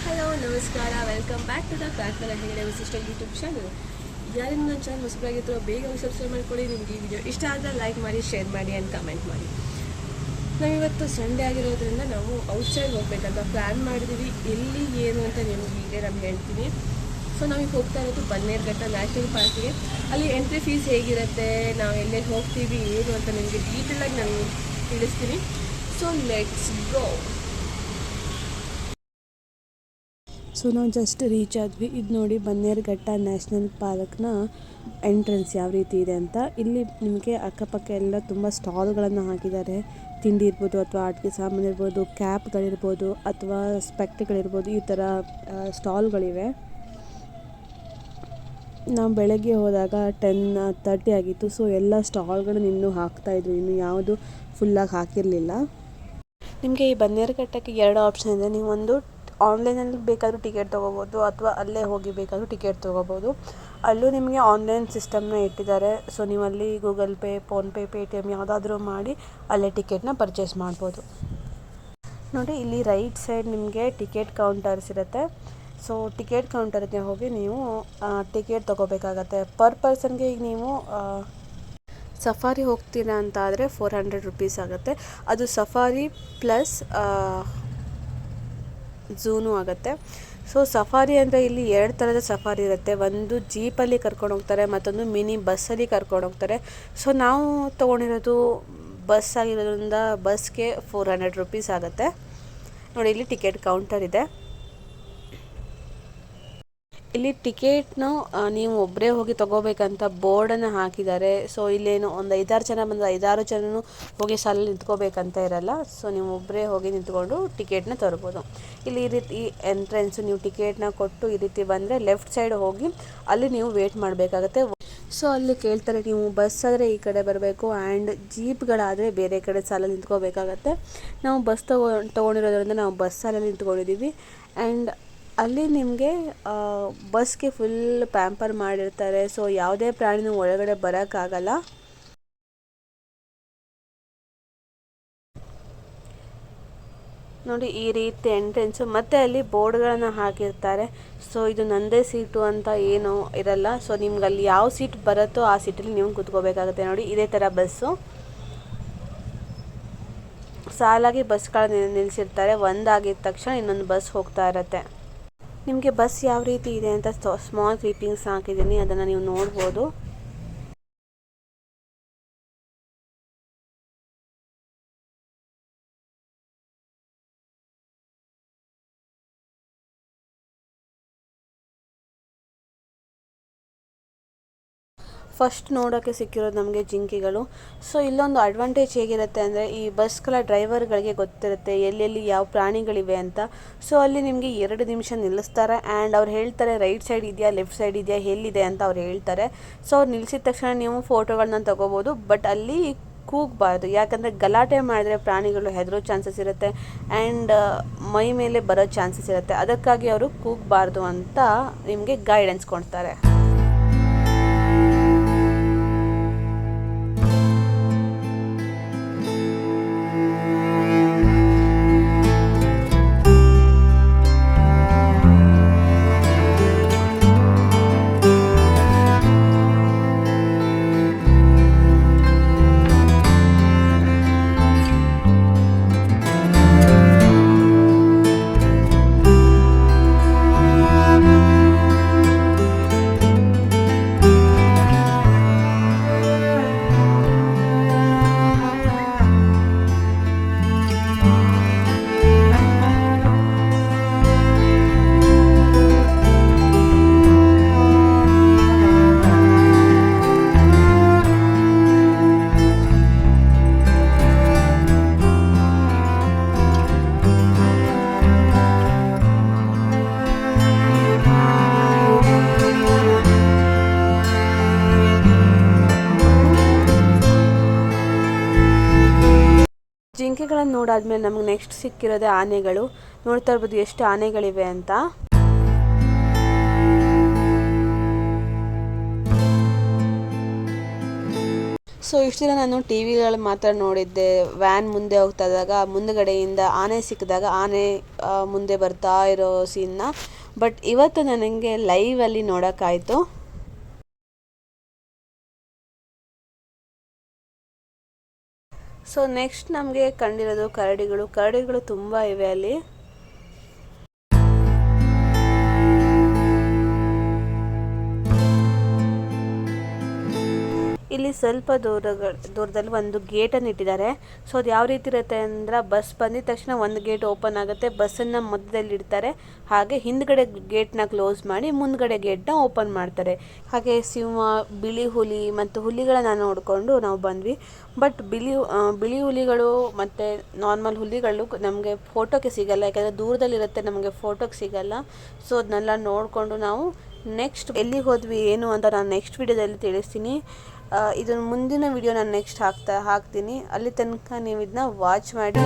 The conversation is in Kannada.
ಹಲೋ ನಮಸ್ಕಾರ, ವೆಲ್ಕಮ್ ಬ್ಯಾಕ್ ಟು ದ ಪ್ರಾರ್ಥನಾ ಹೆಗಡೆ ವಿಶಿಷ್ಟ ಯೂಟ್ಯೂಬ್ ಚಾನಲ್. ಯಾರಿಂದ ನನ್ನ ಚಾನಲ್ ಹೊಸಬರಾಗಿರ್ತಾರೋ ಬೇಗ ಸಬ್ಸ್ಕ್ರೈಬ್ ಮಾಡ್ಕೊಳ್ಳಿ. ನಿಮಗೆ ಈ ವಿಡಿಯೋ ಇಷ್ಟ ಆದರೆ ಲೈಕ್ ಮಾಡಿ, ಶೇರ್ ಮಾಡಿ ಆ್ಯಂಡ್ ಕಮೆಂಟ್ ಮಾಡಿ. ನಾವಿವತ್ತು ಸಂಡೇ ಆಗಿರೋದ್ರಿಂದ ನಾವು ಔಟ್ಸೈಡ್ ಹೋಗ್ಬೇಕಂತ ಪ್ಲ್ಯಾನ್ ಮಾಡಿದ್ದೀವಿ. ಎಲ್ಲಿ ಏನು ಅಂತ ನಿಮಗೆ ಈಗ ನಾನು ಹೇಳ್ತೀನಿ. ಸೊ ನಾವೀಗ ಹೋಗ್ತಾ ಇರೋದು ಬನ್ನೇರುಘಟ್ಟ ನ್ಯಾಷನಲ್ ಪಾರ್ಕಿಗೆ. ಅಲ್ಲಿ ಎಂಟ್ರಿ ಫೀಸ್ ಹೇಗಿರುತ್ತೆ, ನಾವು ಎಲ್ಲೆಲ್ಲಿ ಹೋಗ್ತೀವಿ ಏನು ಅಂತ ನಿಮಗೆ ಡೀಟೇಲಾಗಿ ನಾನು ತಿಳಿಸ್ತೀನಿ. So let's go. ಸೊ ನಾವು ಜಸ್ಟ್ ರೀಚ್ ಆದ್ವಿ. ಇದು ನೋಡಿ ಬನ್ನೇರುಘಟ್ಟ ನ್ಯಾಷನಲ್ ಪಾರ್ಕ್ನ ಎಂಟ್ರೆನ್ಸ್ ಯಾವ ರೀತಿ ಇದೆ ಅಂತ. ಇಲ್ಲಿ ನಿಮಗೆ ಅಕ್ಕಪಕ್ಕ ಎಲ್ಲ ತುಂಬ ಸ್ಟಾಲ್ಗಳನ್ನು ಹಾಕಿದ್ದಾರೆ. ತಿಂಡಿ ಇರ್ಬೋದು ಅಥವಾ ಆಟಿಕೆ ಸಾಮಾನು ಇರ್ಬೋದು, ಕ್ಯಾಪ್ಗಳಿರ್ಬೋದು ಅಥವಾ ಸ್ಪೆಕ್ಟ್ಗಳಿರ್ಬೋದು, ಈ ಥರ ಸ್ಟಾಲ್ಗಳಿವೆ. ನಾವು ಬೆಳಗ್ಗೆ ಹೋದಾಗ 10:30 ಆಗಿತ್ತು. ಸೊ ಎಲ್ಲ ಸ್ಟಾಲ್ಗಳನ್ನು ಇನ್ನೂ ಹಾಕ್ತಾಯಿದ್ರು, ಇನ್ನು ಯಾವುದು ಫುಲ್ಲಾಗಿ ಹಾಕಿರಲಿಲ್ಲ. ನಿಮಗೆ ಈ ಬನ್ನೇರುಘಟ್ಟಕ್ಕೆ 2 ಆಪ್ಷನ್ ಇದೆ. ನೀವು ಒಂದು ಆನ್ಲೈನಲ್ಲಿ ಬೇಕಾದರೂ ಟಿಕೆಟ್ ತೊಗೋಬೋದು ಅಥವಾ ಅಲ್ಲೇ ಹೋಗಿ ಬೇಕಾದರೂ ಟಿಕೆಟ್ ತೊಗೋಬೋದು. ಅಲ್ಲೂ ನಿಮಗೆ ಆನ್ಲೈನ್ ಸಿಸ್ಟಮ್ನ ಇಟ್ಟಿದ್ದಾರೆ. ಸೊ ನೀವು ಅಲ್ಲಿ ಗೂಗಲ್ ಪೇ, ಫೋನ್ಪೇ, ಪೇಟಿಎಮ್ ಯಾವುದಾದ್ರೂ ಮಾಡಿ ಅಲ್ಲೇ ಟಿಕೆಟ್ನ ಪರ್ಚೇಸ್ ಮಾಡ್ಬೋದು. ನೋಡಿ ಇಲ್ಲಿ ರೈಟ್ ಸೈಡ್ ನಿಮಗೆ ಟಿಕೆಟ್ ಕೌಂಟರ್ಸ್ ಇರುತ್ತೆ. ಸೊ ಟಿಕೆಟ್ ಕೌಂಟರ್ಗೆ ಹೋಗಿ ನೀವು ಟಿಕೆಟ್ ತೊಗೋಬೇಕಾಗತ್ತೆ. ಪರ್ ಪರ್ಸನ್ಗೆ ಈಗ ನೀವು ಸಫಾರಿ ಹೋಗ್ತೀರಾ ಅಂತ ಆದರೆ 400 ರುಪೀಸ್ ಆಗುತ್ತೆ. ಅದು ಸಫಾರಿ ಪ್ಲಸ್ ಝೂನು ಆಗುತ್ತೆ. ಸೊ ಸಫಾರಿ ಅಂದರೆ ಇಲ್ಲಿ 2 ಥರದ ಸಫಾರಿ ಇರುತ್ತೆ. ಒಂದು ಜೀಪಲ್ಲಿ ಕರ್ಕೊಂಡು ಹೋಗ್ತಾರೆ, ಮತ್ತೊಂದು ಮಿನಿ ಬಸ್ಸಲ್ಲಿ ಕರ್ಕೊಂಡು ಹೋಗ್ತಾರೆ. ಸೊ ನಾವು ತೊಗೊಂಡಿರೋದು ಬಸ್ ಆಗಿರೋದ್ರಿಂದ ಬಸ್ಗೆ 400 ರುಪೀಸ್ ಆಗುತ್ತೆ. ನೋಡಿ ಇಲ್ಲಿ ಟಿಕೆಟ್ ಕೌಂಟರ್ ಇದೆ. ಇಲ್ಲಿ ಟಿಕೆಟ್ನು ನೀವು ಒಬ್ಬರೇ ಹೋಗಿ ತೊಗೋಬೇಕಂತ ಬೋರ್ಡನ್ನು ಹಾಕಿದ್ದಾರೆ. ಸೊ ಇಲ್ಲೇನು ಒಂದು 5-6 ಜನ ಬಂದು 5-6 ಜನನು ಹೋಗಿ ಸಾಲಲ್ಲಿ ನಿಂತ್ಕೋಬೇಕಂತ ಇರಲ್ಲ. ಸೊ ನೀವು ಒಬ್ಬರೇ ಹೋಗಿ ನಿಂತ್ಕೊಂಡು ಟಿಕೆಟ್ನ ತರ್ಬೋದು. ಇಲ್ಲಿ ಈ ರೀತಿ ಎಂಟ್ರೆನ್ಸು, ನೀವು ಟಿಕೆಟ್ನ ಕೊಟ್ಟು ಈ ರೀತಿ ಬಂದರೆ ಲೆಫ್ಟ್ ಸೈಡ್ ಹೋಗಿ ಅಲ್ಲಿ ನೀವು ವೇಟ್ ಮಾಡಬೇಕಾಗತ್ತೆ. ಸೊ ಅಲ್ಲಿ ಕೇಳ್ತಾರೆ, ನೀವು ಬಸ್ ಆದರೆ ಈ ಕಡೆ ಬರಬೇಕು ಆ್ಯಂಡ್ ಜೀಪ್ಗಳಾದರೆ ಬೇರೆ ಕಡೆ ಸಾಲಲ್ಲಿ ನಿಂತ್ಕೋಬೇಕಾಗತ್ತೆ. ನಾವು ಬಸ್ ತೊಗೊಂಡಿರೋದ್ರಿಂದ ನಾವು ಬಸ್ ಸಾಲಲ್ಲಿ ನಿಂತ್ಕೊಂಡಿದ್ದೀವಿ. ಆ್ಯಂಡ್ ಅಲ್ಲಿ ನಿಮಗೆ ಬಸ್ಗೆ ಫುಲ್ ಪ್ಯಾಂಪರ್ ಮಾಡಿರ್ತಾರೆ. ಸೊ ಯಾವುದೇ ಪ್ರಾಣಿನೂ ಒಳಗಡೆ ಬರೋಕ್ಕಾಗಲ್ಲ. ನೋಡಿ ಈ ರೀತಿ ಎಂಟ್ರೆನ್ಸು, ಮತ್ತು ಅಲ್ಲಿ ಬೋರ್ಡ್ಗಳನ್ನು ಹಾಕಿರ್ತಾರೆ. ಸೊ ಇದು ನಂದೇ ಸೀಟು ಅಂತ ಏನೂ ಇರಲ್ಲ. ಸೊ ನಿಮ್ಗೆ ಅಲ್ಲಿ ಯಾವ ಸೀಟ್ ಬರುತ್ತೋ ಆ ಸೀಟಲ್ಲಿ ನೀವು ಕೂತ್ಕೋಬೇಕಾಗುತ್ತೆ. ನೋಡಿ ಇದೇ ಥರ ಬಸ್ಸು ಸಾಲಾಗಿ ಬಸ್ಗಳನ್ನ ನಿಲ್ಲಿಸಿರ್ತಾರೆ. ಒಂದಾಗಿದ ತಕ್ಷಣ ಇನ್ನೊಂದು ಬಸ್ ಹೋಗ್ತಾ ಇರುತ್ತೆ. ನಿಮಗೆ ಬಸ್ ಯಾವ ರೀತಿ ಇದೆ ಅಂತ ಸ್ಮಾಲ್ ಕ್ಲಿಪ್ಪಿಂಗ್ಸ್ ಹಾಕಿದ್ದೀನಿ, ಅದನ್ನು ನೀವು ನೋಡ್ಬೋದು. ಫಸ್ಟ್ ನೋಡೋಕ್ಕೆ ಸಿಕ್ಕಿರೋದು ನಮಗೆ ಜಿಂಕೆಗಳು. ಸೊ ಇಲ್ಲೊಂದು ಅಡ್ವಾಂಟೇಜ್ ಹೇಗಿರುತ್ತೆ ಅಂದರೆ, ಈ ಬಸ್ಗಳ ಡ್ರೈವರ್ಗಳಿಗೆ ಗೊತ್ತಿರುತ್ತೆ ಎಲ್ಲೆಲ್ಲಿ ಯಾವ ಪ್ರಾಣಿಗಳಿವೆ ಅಂತ. ಸೊ ಅಲ್ಲಿ ನಿಮಗೆ 2 ನಿಮಿಷ ನಿಲ್ಲಿಸ್ತಾರೆ ಆ್ಯಂಡ್ ಅವ್ರು ಹೇಳ್ತಾರೆ ರೈಟ್ ಸೈಡ್ ಇದೆಯಾ, ಲೆಫ್ಟ್ ಸೈಡ್ ಇದೆಯಾ, ಎಲ್ಲಿದೆ ಅಂತ ಅವ್ರು ಹೇಳ್ತಾರೆ. ಸೊ ಅವ್ರು ನಿಲ್ಲಿಸಿದ ತಕ್ಷಣ ನೀವು ಫೋಟೋಗಳನ್ನ ತೊಗೋಬೋದು. ಬಟ್ ಅಲ್ಲಿ ಕೂಗಬಾರ್ದು, ಯಾಕಂದರೆ ಗಲಾಟೆ ಮಾಡಿದ್ರೆ ಪ್ರಾಣಿಗಳು ಹೆದರೋ ಚಾನ್ಸಸ್ ಇರುತ್ತೆ ಆ್ಯಂಡ್ ಮೈ ಮೇಲೆ ಬರೋ ಚಾನ್ಸಸ್ ಇರುತ್ತೆ. ಅದಕ್ಕಾಗಿ ಅವರು ಕೂಗಬಾರ್ದು ಅಂತ ನಿಮಗೆ ಗೈಡೆನ್ಸ್ ಕೊಡ್ತಾರೆ. ಜಿಂಕೆಗಳನ್ನು ನೋಡಾದ್ಮೇಲೆ ನಮಗೆ ನೆಕ್ಸ್ಟ್ ಸಿಕ್ಕಿರೋದೇ ಆನೆಗಳು. ನೋಡ್ತಾ ಇರ್ಬೋದು ಎಷ್ಟು ಆನೆಗಳಿವೆ ಅಂತ. ಸೊ ಇಷ್ಟು ದಿನ ನಾನು ಟಿ ವಿಗಳಲ್ಲಿ ಮಾತ್ರ ನೋಡಿದ್ದೆ, ವ್ಯಾನ್ ಮುಂದೆ ಹೋಗ್ತಾ ಇದ್ದಾಗ ಮುಂದುಗಡೆಯಿಂದ ಆನೆ ಸಿಕ್ಕಿದಾಗ ಆನೆ ಮುಂದೆ ಬರ್ತಾ ಇರೋ ಸೀನ್ನ. ಬಟ್ ಇವತ್ತು ನನಗೆ ಲೈವಲ್ಲಿ ನೋಡೋಕ್ಕಾಯಿತು. ಸೊ ನೆಕ್ಸ್ಟ್ ನಮಗೆ ಕಂಡಿರೋದು ಕರಡಿಗಳು ತುಂಬ ಇವೆ ಅಲ್ಲಿ. ಇಲ್ಲಿ ಸ್ವಲ್ಪ ದೂರದಲ್ಲಿ ಒಂದು ಗೇಟನ್ನು ಇಟ್ಟಿದ್ದಾರೆ. ಸೊ ಅದು ಯಾವ ರೀತಿ ಇರುತ್ತೆ ಅಂದರೆ, ಬಸ್ ಬಂದಿದ ತಕ್ಷಣ ಒಂದು ಗೇಟ್ ಓಪನ್ ಆಗುತ್ತೆ, ಬಸ್ಸನ್ನು ಮಧ್ಯದಲ್ಲಿ ಇಡ್ತಾರೆ, ಹಾಗೆ ಹಿಂದ್ಗಡೆ ಗೇಟ್ನ ಕ್ಲೋಸ್ ಮಾಡಿ ಮುಂದ್ಗಡೆ ಗೇಟ್ನ ಓಪನ್ ಮಾಡ್ತಾರೆ. ಹಾಗೆ ಸಿಂಹ, ಬಿಳಿ ಹುಲಿ ಮತ್ತು ಹುಲಿಗಳನ್ನ ನೋಡಿಕೊಂಡು ನಾವು ಬಂದ್ವಿ. ಬಟ್ ಬಿಳಿ ಹುಲಿಗಳು ಮತ್ತು ನಾರ್ಮಲ್ ಹುಲಿಗಳು ನಮಗೆ ಫೋಟೋಕ್ಕೆ ಸಿಗಲ್ಲ, ಯಾಕಂದರೆ ದೂರದಲ್ಲಿರುತ್ತೆ, ನಮಗೆ ಫೋಟೋಕ್ಕೆ ಸಿಗಲ್ಲ. ಸೊ ಅದನ್ನೆಲ್ಲ ನೋಡಿಕೊಂಡು ನಾವು ನೆಕ್ಸ್ಟ್ ಎಲ್ಲಿಗೆ ಹೋದ್ವಿ ಏನು ಅಂತ ನಾನು ನೆಕ್ಸ್ಟ್ ವಿಡಿಯೋದಲ್ಲಿ ತಿಳಿಸ್ತೀನಿ. ಇದನ್ನು ಮುಂದಿನ ವಿಡಿಯೋ ನಾನು ನೆಕ್ಸ್ಟ್ ಹಾಕ್ತೀನಿ. ಅಲ್ಲಿ ತನಕ ನೀವು ಇದನ್ನ ವಾಚ್ ಮಾಡಿ.